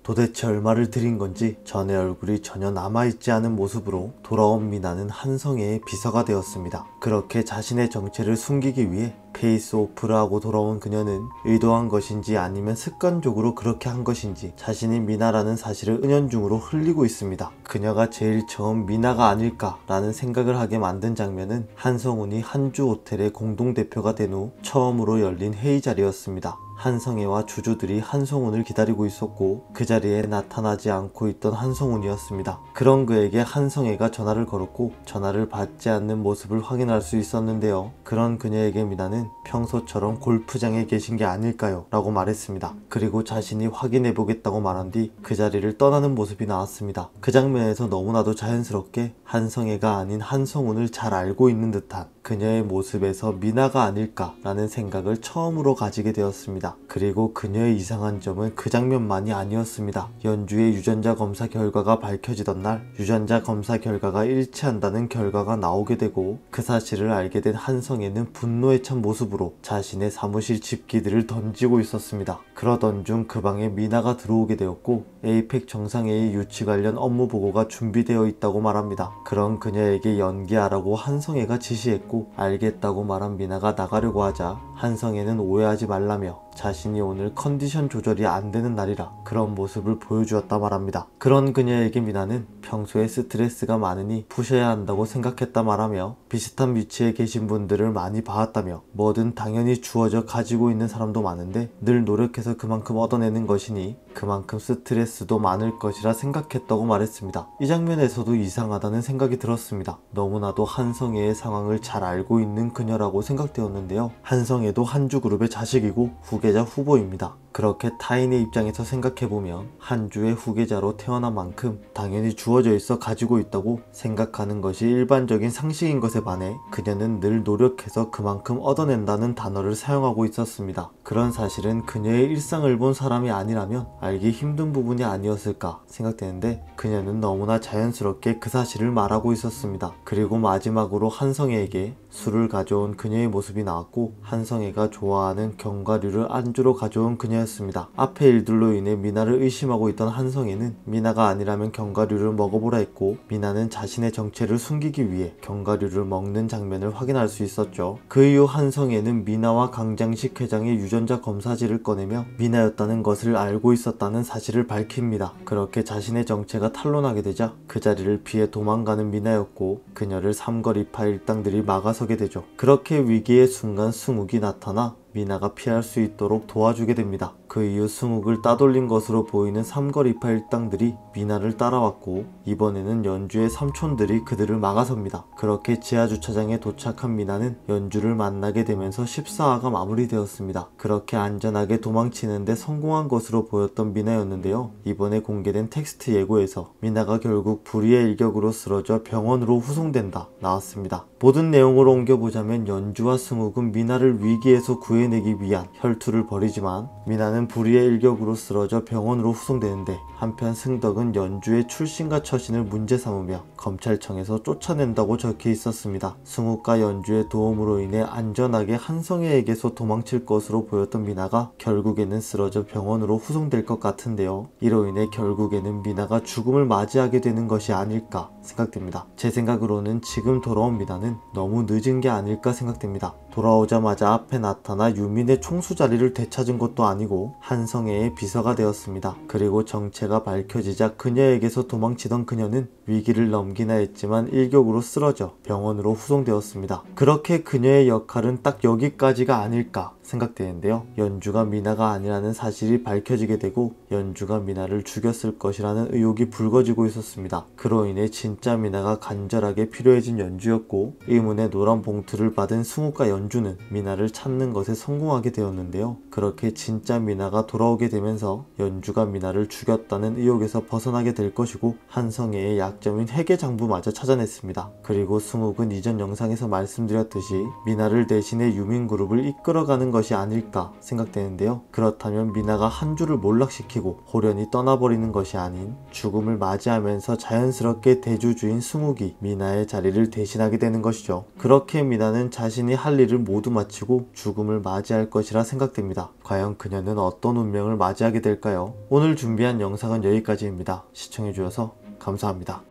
도대체 얼마를 들인 건지 전의 얼굴이 전혀 남아있지 않은 모습으로 돌아온 미나는 한성애의 비서가 되었습니다. 그렇게 자신의 정체를 숨기기 위해 페이스 오프를 하고 돌아온 그녀는 의도한 것인지 아니면 습관적으로 그렇게 한 것인지 자신이 미나라는 사실을 은연중으로 흘리고 있습니다. 그녀가 제일 처음 미나가 아닐까라는 생각을 하게 만든 장면은 한성운이 한주 호텔의 공동대표가 된 후 처음으로 열린 회의 자리였습니다. 한성애와 주주들이 한성운을 기다리고 있었고 그 자리에 나타나지 않고 있던 한성운이었습니다. 그런 그에게 한성애가 전화를 걸었고 전화를 받지 않는 모습을 확인할 수 있었는데요. 그런 그녀에게 미나는 평소처럼 골프장에 계신 게 아닐까요? 라고 말했습니다. 그리고 자신이 확인해 보겠다고 말한 뒤 그 자리를 떠나는 모습이 나왔습니다. 그 장면에서 너무나도 자연스럽게 한성애가 아닌 한성운을 잘 알고 있는 듯한 그녀의 모습에서 미나가 아닐까라는 생각을 처음으로 가지게 되었습니다. 그리고 그녀의 이상한 점은 그 장면만이 아니었습니다. 연주의 유전자 검사 결과가 밝혀지던 날 유전자 검사 결과가 일치한다는 결과가 나오게 되고 그 사실을 알게 된 한성애는 분노에 찬 모습으로 자신의 사무실 집기들을 던지고 있었습니다. 그러던 중 그 방에 미나가 들어오게 되었고 에이펙 정상회의 유치 관련 업무 보고가 준비되어 있다고 말합니다. 그런 그녀에게 연기하라고 한성애가 지시했고 알겠다고 말한 미나가 나가려고 하자 한성애는 오해하지 말라며 자신이 오늘 컨디션 조절이 안 되는 날이라 그런 모습을 보여주었다 말합니다. 그런 그녀에게 미나는 평소에 스트레스가 많으니 푸셔야 한다고 생각했다 말하며 비슷한 위치에 계신 분들을 많이 봐왔다며 뭐든 당연히 주어져 가지고 있는 사람도 많은데 늘 노력해서 그만큼 얻어내는 것이니 그만큼 스트레스도 많을 것이라 생각했다고 말했습니다. 이 장면에서도 이상하다는 생각이 들었습니다. 너무나도 한성애의 상황을 잘 알고 있는 그녀라고 생각되었는데요. 한성애도 한주그룹의 자식이고 후계자 후보입니다. 그렇게 타인의 입장에서 생각해보면 한주의 후계자로 태어난 만큼 당연히 주어져 있어 가지고 있다고 생각하는 것이 일반적인 상식인 것에 반해 그녀는 늘 노력해서 그만큼 얻어낸다는 단어를 사용하고 있었습니다. 그런 사실은 그녀의 일상을 본 사람이 아니라면 알기 힘든 부분이 아니었을까 생각되는데 그녀는 너무나 자연스럽게 그 사실을 말하고 있었습니다. 그리고 마지막으로 한성애에게 술을 가져온 그녀의 모습이 나왔고 한성애가 좋아하는 견과류를 안주로 가져온 그녀였습니다. 앞의 일들로 인해 미나를 의심하고 있던 한성애는 미나가 아니라면 견과류를 먹어보라 했고 미나는 자신의 정체를 숨기기 위해 견과류를 먹는 장면을 확인할 수 있었죠. 그 이후 한성애는 미나와 강장식 회장의 유전자 검사지를 꺼내며 미나였다는 것을 알고 있었다는 사실을 밝힙니다. 그렇게 자신의 정체가 탄로나게 되자 그 자리를 피해 도망가는 미나였고 그녀를 삼거리파 일당들이 막아서게 되죠. 그렇게 위기의 순간 승욱이 나타나 미나가 피할 수 있도록 도와주게 됩니다. 그 이후 승욱을 따돌린 것으로 보이는 삼거리파 일당들이 미나를 따라왔고 이번에는 연주의 삼촌들이 그들을 막아섭니다. 그렇게 지하주차장에 도착한 미나는 연주를 만나게 되면서 14화가 마무리되었습니다. 그렇게 안전하게 도망치는데 성공한 것으로 보였던 미나였는데요. 이번에 공개된 텍스트 예고에서 미나가 결국 불의의 일격으로 쓰러져 병원으로 후송된다 나왔습니다. 모든 내용을 옮겨보자면 연주와 승욱은 미나를 위기에서 구해내기 위한 혈투를 벌이지만 미나는 불의의 일격으로 쓰러져 병원으로 후송되는데 한편 승덕은 연주의 출신과 처신을 문제 삼으며 검찰청에서 쫓아낸다고 적혀 있었습니다. 승욱과 연주의 도움으로 인해 안전하게 한성애에게서 도망칠 것으로 보였던 미나가 결국에는 쓰러져 병원으로 후송될 것 같은데요. 이로 인해 결국에는 미나가 죽음을 맞이하게 되는 것이 아닐까 생각됩니다. 제 생각으로는 지금 돌아온 미나는 너무 늦은 게 아닐까 생각됩니다. 돌아오자마자 앞에 나타나 유민의 총수 자리를 되찾은 것도 아니고 한성애의 비서가 되었습니다. 그리고 정체가 밝혀지자 그녀에게서 도망치던 그녀는 위기를 넘기나 했지만 일격으로 쓰러져 병원으로 후송되었습니다. 그렇게 그녀의 역할은 딱 여기까지가 아닐까 생각되는데요. 연주가 미나가 아니라는 사실이 밝혀지게 되고 연주가 미나를 죽였을 것이라는 의혹이 불거지고 있었습니다. 그로 인해 진짜 미나가 간절하게 필요해진 연주였고 의문의 노란 봉투를 받은 승욱과 연주는 미나를 찾는 것에 성공하게 되었는데요. 그렇게 진짜 미나가 돌아오게 되면서 연주가 미나를 죽였다는 의혹에서 벗어나게 될 것이고 한성애의 약점인 회계장부마저 찾아냈습니다. 그리고 승욱은 이전 영상에서 말씀드렸듯이 미나를 대신해 유민그룹을 이끌어가는 것이 아닐까 생각되는데요. 그렇다면 미나가 한주를 몰락시키고 호련히 떠나버리는 것이 아닌 죽음을 맞이하면서 자연스럽게 대주주인 승욱이 미나의 자리를 대신하게 되는 것이죠. 그렇게 미나는 자신이 할 일을 모두 마치고 죽음을 맞이할 것이라 생각됩니다. 과연 그녀는 어떤 운명을 맞이하게 될까요? 오늘 준비한 영상은 여기까지입니다. 시청해주셔서 감사합니다.